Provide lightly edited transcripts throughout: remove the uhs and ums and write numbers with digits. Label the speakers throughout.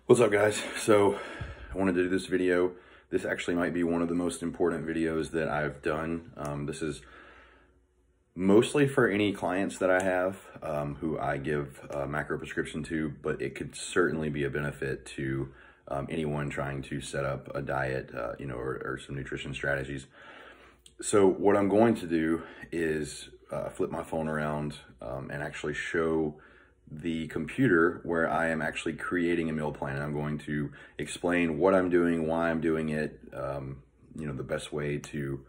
Speaker 1: What's up, guys? So I wanted to do this video. This actually might be one of the most important videos that I've done. This is mostly for any clients that I have who I give a macro prescription to, but it could certainly be a benefit to anyone trying to set up a diet, or some nutrition strategies. So what I'm going to do is flip my phone around and actually show the computer where I am actually creating a meal plan. And I'm going to explain what I'm doing, why I'm doing it, the best way to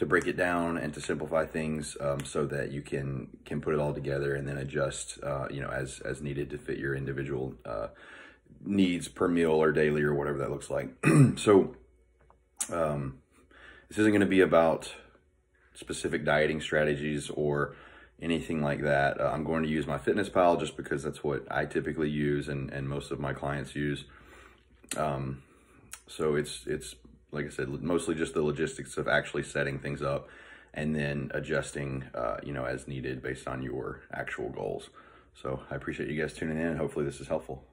Speaker 1: break it down and to simplify things so that you can put it all together and then adjust, as needed to fit your individual needs per meal or daily or whatever that looks like. So this isn't going to be about specific dieting strategies or anything like that. I'm going to use MyFitnessPal just because that's what I typically use and most of my clients use. So it's like I said, mostly just the logistics of actually setting things up and then adjusting, as needed based on your actual goals. So I appreciate you guys tuning in. Hopefully this is helpful.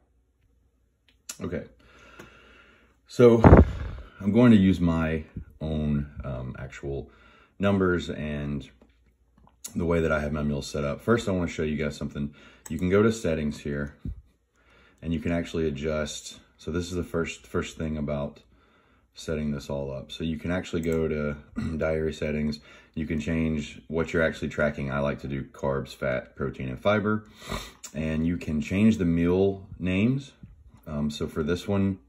Speaker 1: Okay. So I'm going to use my own actual numbers and the way that I have my meals set up. First, I want to show you guys something. You can go to settings here and you can actually adjust. So this is the first thing about setting this all up. So you can actually go to dietary settings. You can change what you're actually tracking. I like to do carbs, fat, protein, and fiber. And you can change the meal names. So for this one,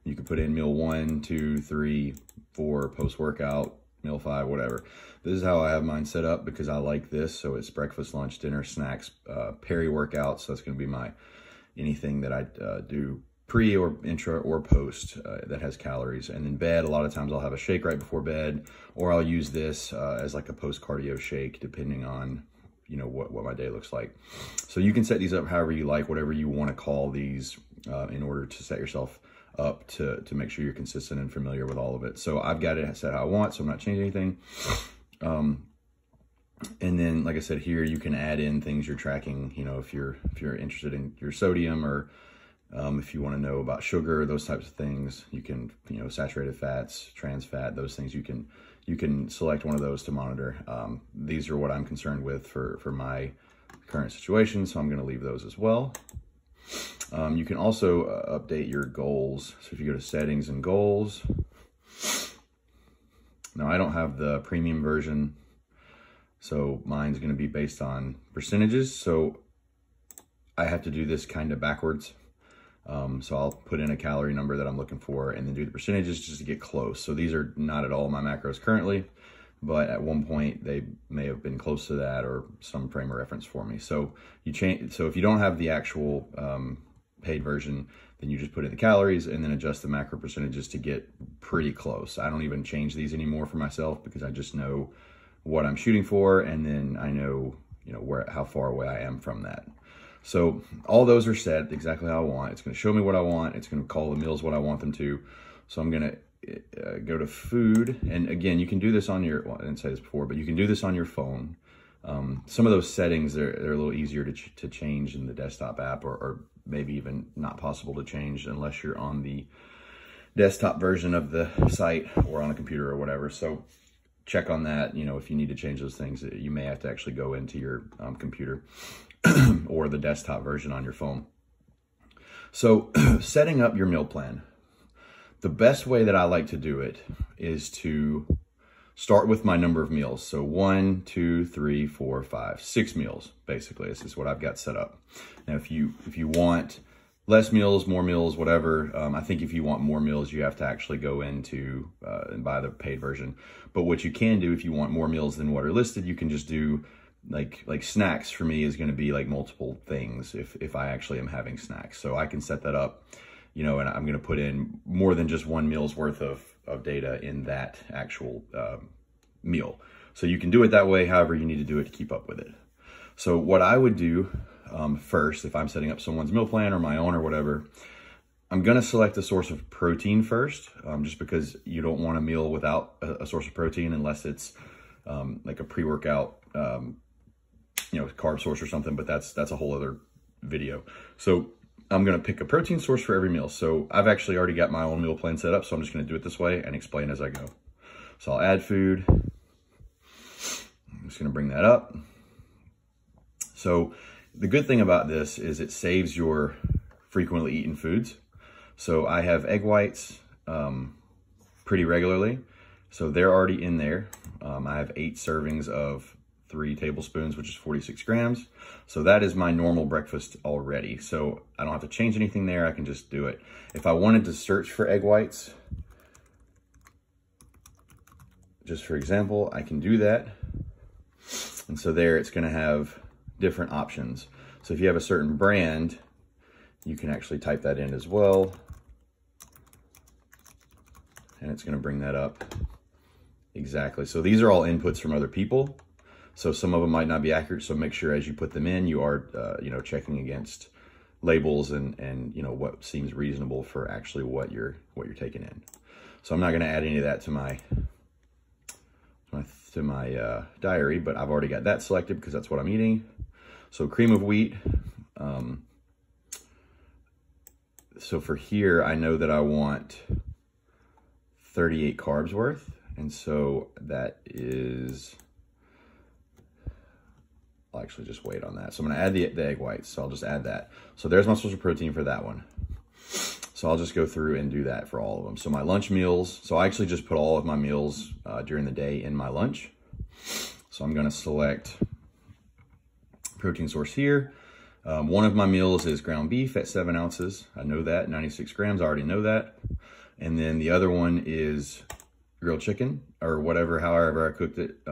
Speaker 1: you can put in meal 1, 2, 3, 4, post-workout, meal 5, whatever. This is how I have mine set up because I like this. So it's breakfast, lunch, dinner, snacks, peri-workout. So that's going to be anything that I do pre or intra or post that has calories. And in bed, a lot of times I'll have a shake right before bed, or I'll use this as like a post-cardio shake, depending on, what my day looks like. So you can set these up however you like, whatever you want to call these in order to set yourself up to make sure you're consistent and familiar with all of it. So I've got it set how I want, so I'm not changing anything. And then, like I said, here you can add in things you're tracking, if you're interested in your sodium, or if you want to know about sugar, those types of things. You can, saturated fats, trans fat, those things, you can select one of those to monitor. These are what I'm concerned with for my current situation, so I'm going to leave those as well. You can also update your goals. So if you go to settings and goals, now I don't have the premium version, so mine's going to be based on percentages. So I have to do this kind of backwards. So I'll put in a calorie number that I'm looking for and then do the percentages just to get close. So these are not at all my macros currently, but at one point they may have been close to that or some frame of reference for me. So so if you don't have the actual paid version, then you just put in the calories and then adjust the macro percentages to get pretty close. I don't even change these anymore for myself because I just know what I'm shooting for, and then I know, how far away I am from that. So all those are set exactly how I want. It's going to show me what I want. It's going to call the meals what I want them to. So I'm going to go to food. And again, you can do this on I didn't say this before, but you can do this on your phone. Some of those settings, they're a little easier to change in the desktop app, or maybe even not possible to change unless you're on the desktop version of the site or on a computer or whatever. So check on that. If you need to change those things, you may have to actually go into your computer or the desktop version on your phone. So setting up your meal plan, the best way that I like to do it is to start with my number of meals. So 1, 2, 3, 4, 5, 6 meals, basically. This is what I've got set up. Now, if you want less meals, more meals, whatever, I think if you want more meals, you have to actually go into and buy the paid version. But what you can do if you want more meals than what are listed, you can just do like snacks. For me is going to be like multiple things if I actually am having snacks. So I can set that up, and I'm going to put in more than just one meal's worth of data in that actual meal. So you can do it that way, however you need to do it to keep up with it. So what I would do first, if I'm setting up someone's meal plan or my own or whatever, I'm going to select a source of protein first, just because you don't want a meal without a source of protein unless it's like a pre-workout, carb source or something, but that's a whole other video. So I'm gonna pick a protein source for every meal. So I've actually already got my own meal plan set up, so I'm just gonna do it this way and explain as I go. So I'll add food. I'm just gonna bring that up. So the good thing about this is it saves your frequently eaten foods. So I have egg whites pretty regularly. So they're already in there. I have 8 servings of 3 tablespoons, which is 46 grams. So that is my normal breakfast already. So I don't have to change anything there. I can just do it. If I wanted to search for egg whites, just for example, I can do that. And so there it's gonna have different options. So if you have a certain brand, you can actually type that in as well. And it's gonna bring that up exactly. So these are all inputs from other people. So some of them might not be accurate. So make sure as you put them in, you are, checking against labels and what seems reasonable for actually what you're taking in. So I'm not gonna add any of that to my diary, but I've already got that selected because that's what I'm eating. So cream of wheat. So for here, I know that I want 38 carbs worth. And so that is, I'll actually just wait on that. So I'm gonna add the egg whites. So I'll just add that. So there's my source of protein for that one. So I'll just go through and do that for all of them. So my lunch meals, so I actually just put all of my meals during the day in my lunch. So I'm gonna select protein source here. One of my meals is ground beef at 7 ounces. I know that, 96 grams, I already know that. And then the other one is grilled chicken or whatever, however I cooked it.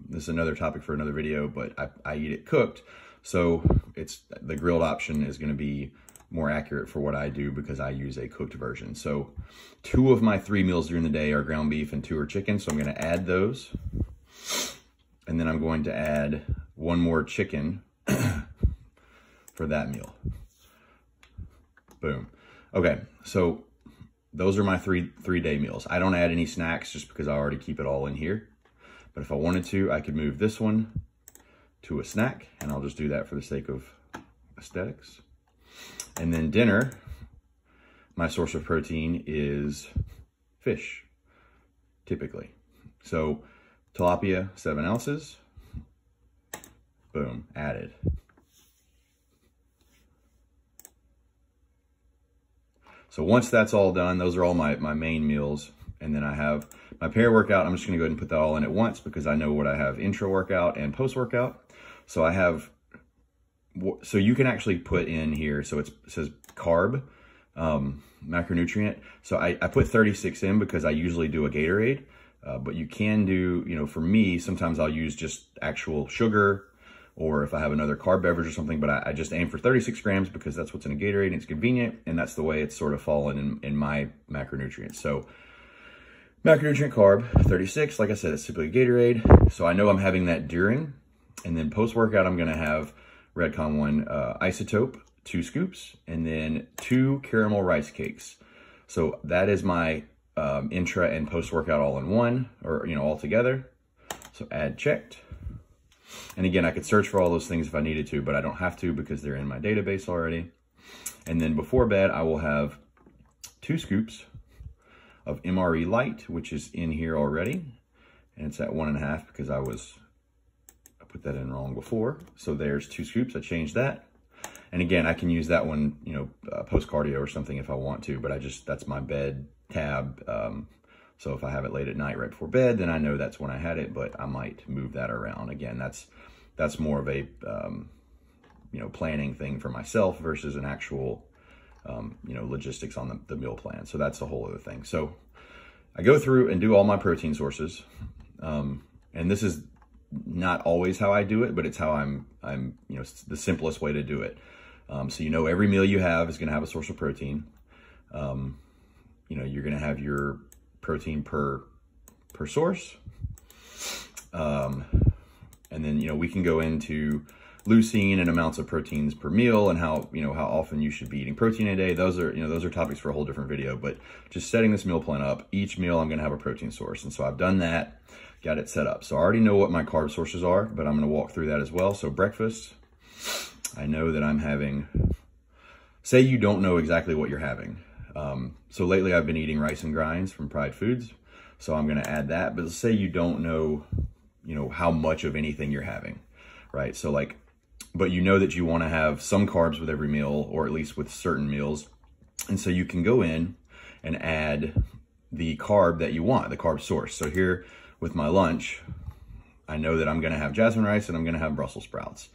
Speaker 1: This is another topic for another video, but I eat it cooked. So it's the grilled option is gonna be more accurate for what I do because I use a cooked version. So 2 of my 3 meals during the day are ground beef and 2 are chicken. So I'm gonna add those. And then I'm going to add 1 more chicken for that meal. Boom. Okay, so those are my three day meals. I don't add any snacks just because I already keep it all in here. But if I wanted to, I could move this one to a snack, and I'll just do that for the sake of aesthetics. And then dinner, my source of protein is fish, typically. So tilapia, 7 ounces. Boom, added. So once that's all done, those are all my main meals. And then I have my pre-workout. I'm just gonna go ahead and put that all in at once because I know what I have intro workout and post workout. So I have, so you can actually put in here, so it says carb, macronutrient. So I put 36 in because I usually do a Gatorade, but you can do, for me, sometimes I'll use just actual sugar, or if I have another carb beverage or something, but I just aim for 36 grams because that's what's in a Gatorade and it's convenient, and that's the way it's sort of fallen in my macronutrients. So macronutrient carb, 36, like I said, it's typically Gatorade. So I know I'm having that during, and then post-workout, I'm gonna have Redcon One Isotope, 2 scoops, and then 2 caramel rice cakes. So that is my intra and post-workout all in one, or all together. So add checked. And again, I could search for all those things if I needed to, but I don't have to because they're in my database already. And then before bed, I will have 2 scoops of MRE Light, which is in here already. And it's at 1.5 because I put that in wrong before. So there's 2 scoops, I changed that. And again, I can use that one, post cardio or something if I want to, but that's my bed tab. So if I have it late at night right before bed, then I know that's when I had it, but I might move that around. Again, that's more of a, planning thing for myself versus an actual, logistics on the meal plan. So that's a whole other thing. So I go through and do all my protein sources. And this is not always how I do it, but it's how I'm the simplest way to do it. So, every meal you have is going to have a source of protein. You're going to have your protein per source. And then, we can go into leucine and amounts of proteins per meal and how often you should be eating protein a day. Those are topics for a whole different video, but just setting this meal plan up, each meal I'm going to have a protein source. And so I've done that, got it set up. So I already know what my carb sources are, but I'm going to walk through that as well. So breakfast, I know that I'm having say you don't know exactly what you're having. So lately I've been eating rice and grinds from Pride Foods, so I'm going to add that. But let's say you don't know, how much of anything you're having, right? So like, but you know that you want to have some carbs with every meal, or at least with certain meals. And so you can go in and add the carb that you want, the carb source. So here with my lunch, I know that I'm going to have jasmine rice and I'm going to have Brussels sprouts.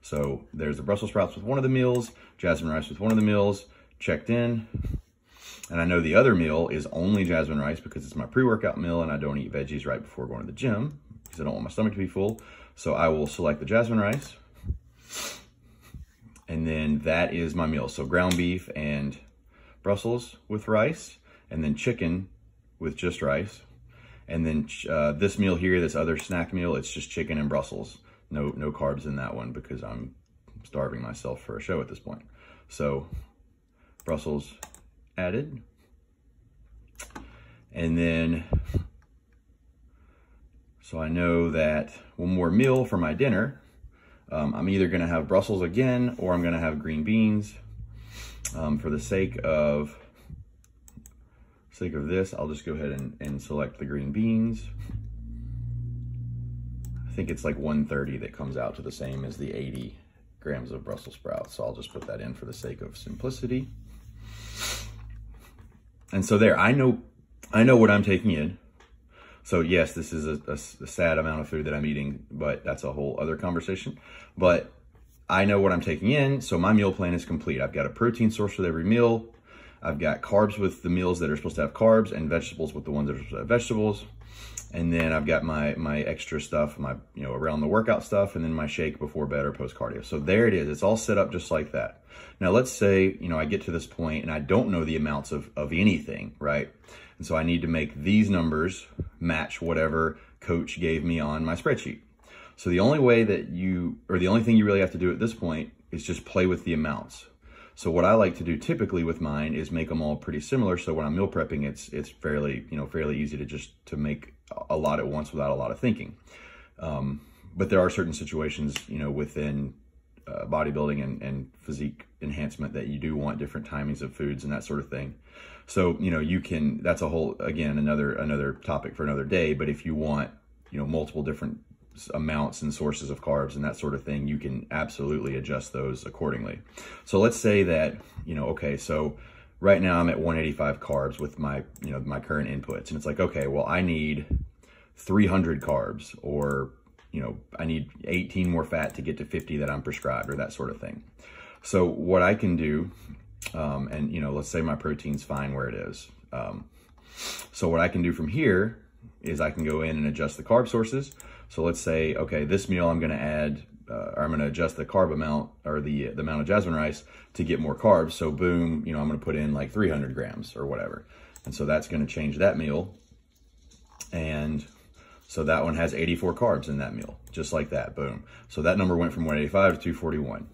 Speaker 1: So there's the Brussels sprouts with one of the meals, jasmine rice with one of the meals, checked in. And I know the other meal is only jasmine rice because it's my pre-workout meal and I don't eat veggies right before going to the gym because I don't want my stomach to be full. So I will select the jasmine rice. And then that is my meal. So ground beef and Brussels with rice, and then chicken with just rice. And then this meal here, this other snack meal, it's just chicken and Brussels. No carbs in that one because I'm starving myself for a show at this point. So Brussels added. And then, so I know that one more meal for my dinner, I'm either going to have Brussels again, or I'm going to have green beans. For the sake of this, I'll just go ahead and select the green beans. I think it's like 130 that comes out to the same as the 80 grams of Brussels sprouts. So I'll just put that in for the sake of simplicity. And so there, I know what I'm taking in. So yes, this is a sad amount of food that I'm eating, but that's a whole other conversation. But I know what I'm taking in, so my meal plan is complete. I've got a protein source with every meal. I've got carbs with the meals that are supposed to have carbs, and vegetables with the ones that are supposed to have vegetables. And then I've got my extra stuff, my around the workout stuff, and then my shake before bed or post cardio. So there it is. It's all set up just like that. Now let's say, I get to this point and I don't know the amounts of anything, right? And so I need to make these numbers match whatever coach gave me on my spreadsheet. So the only way that the only thing you really have to do at this point is just play with the amounts. So what I like to do typically with mine is make them all pretty similar. So when I'm meal prepping, it's fairly easy to make a lot at once without a lot of thinking. But there are certain situations, within bodybuilding and physique enhancement that you do want different timings of foods and that sort of thing. So, that's a whole, again, another topic for another day. But if you want, multiple different amounts and sources of carbs and that sort of thing, you can absolutely adjust those accordingly. So let's say that, okay, so right now I'm at 185 carbs with my, my current inputs. And it's like, okay, well, I need 300 carbs, or, I need 18 more fat to get to 50 that I'm prescribed, or that sort of thing. So what I can do, and, let's say my protein's fine where it is. So what I can do from here is I can go in and adjust the carb sources. So let's say, okay, this meal I'm going to add, or I'm going to adjust the carb amount, or the amount of jasmine rice to get more carbs. So boom, I'm going to put in like 300 grams or whatever. And so that's going to change that meal. And so that one has 84 carbs in that meal, just like that, boom. So that number went from 185 to 241.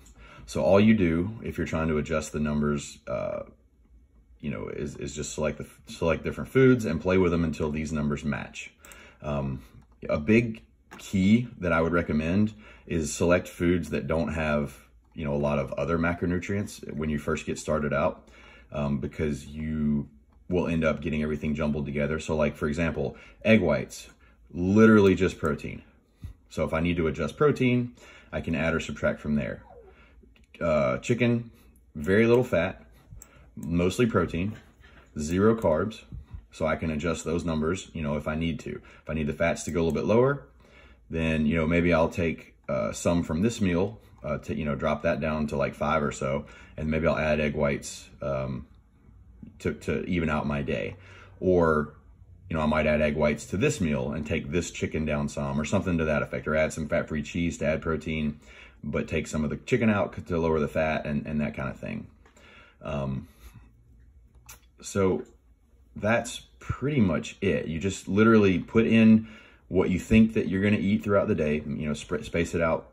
Speaker 1: So all you do, if you're trying to adjust the numbers, is just select different foods and play with them until these numbers match. A big key that I would recommend is select foods that don't have, a lot of other macronutrients when you first get started out, because you will end up getting everything jumbled together. So like, for example, egg whites, literally just protein. So if I need to adjust protein, I can add or subtract from there. Chicken, very little fat, mostly protein, 0 carbs. So I can adjust those numbers, if I need to. If I need the fats to go a little bit lower, then, maybe I'll take some from this meal to, drop that down to like 5 or so. And maybe I'll add egg whites to even out my day. Or, I might add egg whites to this meal and take this chicken down some, or something to that effect. Or add some fat-free cheese to add protein, but take some of the chicken out to lower the fat and that kind of thing. So that's pretty much it. You just literally put in what you think that you're going to eat throughout the day, space it out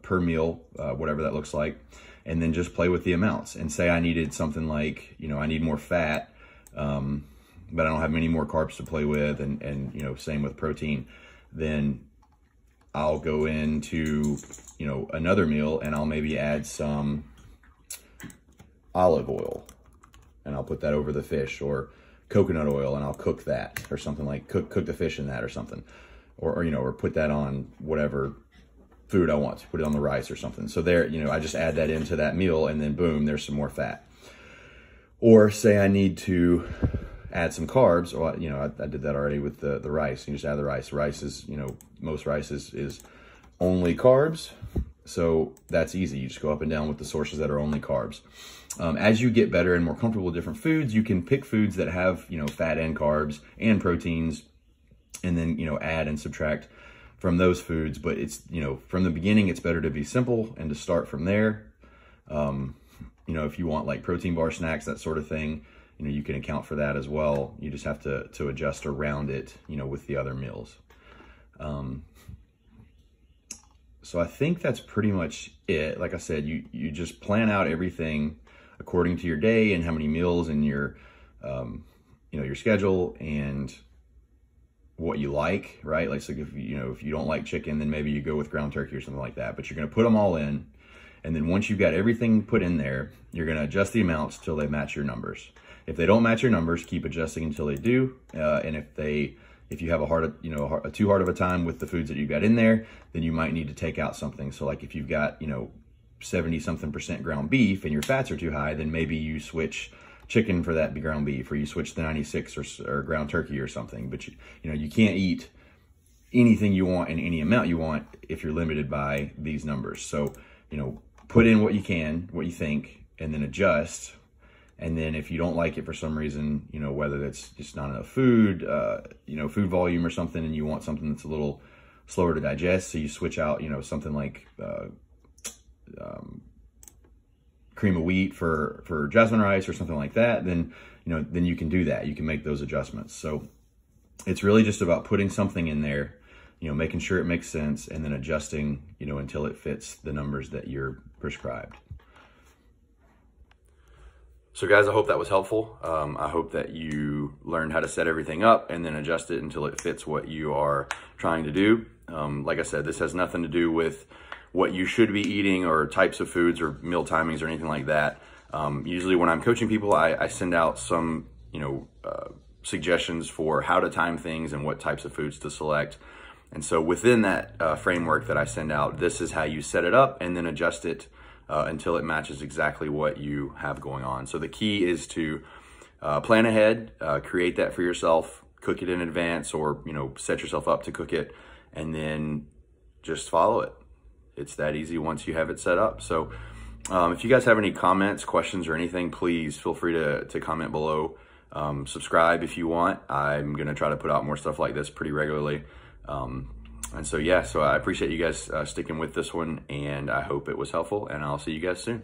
Speaker 1: per meal, whatever that looks like, and then just play with the amounts. And say I needed something like, I need more fat, but I don't have many more carbs to play with, and same with protein, then I'll go into, another meal and I'll maybe add some olive oil, and I'll put that over the fish, or coconut oil, and I'll cook that, or something like cook the fish in that or something, or you know, or put that on whatever food I want to, put it on the rice or something. So there, you know, I just add that into that meal, and then boom, there's some more fat. Or say I need to add some carbs, or you know, I did that already with the rice. You just add the rice. Rice is, you know, most rice is only carbs, so that's easy. You just go up and down with the sources that are only carbs. As you get better and more comfortable with different foods, you can pick foods that have, you know, fat and carbs and proteins, and then, you know, add and subtract from those foods. But it's, you know, from the beginning, it's better to be simple and to start from there. You know, if you want like protein bar snacks, that sort of thing, you know, you can account for that as well. You just have to adjust around it, you know, with the other meals. So I think that's pretty much it. Like I said, you just plan out everything according to your day and how many meals and your, you know, your schedule and what you like, right? Like, so if you know, if you don't like chicken, then maybe you go with ground turkey or something like that. But you're going to put them all in, and then once you've got everything put in there, you're going to adjust the amounts till they match your numbers. If they don't match your numbers, keep adjusting until they do. And if you have too hard of a time with the foods that you've got in there, then you might need to take out something. So like if you've got, you know, 70-something% ground beef and your fats are too high, then maybe you switch chicken for that ground beef, or you switch the 96 or ground turkey or something. But you know, you can't eat anything you want in any amount you want if you're limited by these numbers. So, you know, put in what you can, what you think, and then adjust. And then if you don't like it for some reason, you know, whether that's just not enough food, you know, food volume or something, and you want something that's a little slower to digest, so you switch out, you know, something like cream of wheat for jasmine rice or something like that, then, you know, then you can do that. You can make those adjustments. So it's really just about putting something in there, you know, making sure it makes sense, and then adjusting, you know, until it fits the numbers that you're prescribed. So guys, I hope that was helpful. I hope that you learned how to set everything up and then adjust it until it fits what you are trying to do. Like I said, this has nothing to do with what you should be eating or types of foods or meal timings or anything like that. Usually when I'm coaching people, I send out some, you know, suggestions for how to time things and what types of foods to select. And so within that framework that I send out, this is how you set it up and then adjust it until it matches exactly what you have going on. So the key is to plan ahead, create that for yourself, cook it in advance, or, you know, set yourself up to cook it, and then just follow it. It's that easy once you have it set up. So if you guys have any comments, questions, or anything, please feel free to comment below. Subscribe if you want. I'm going to try to put out more stuff like this pretty regularly. And so, yeah, so I appreciate you guys sticking with this one, and I hope it was helpful, and I'll see you guys soon.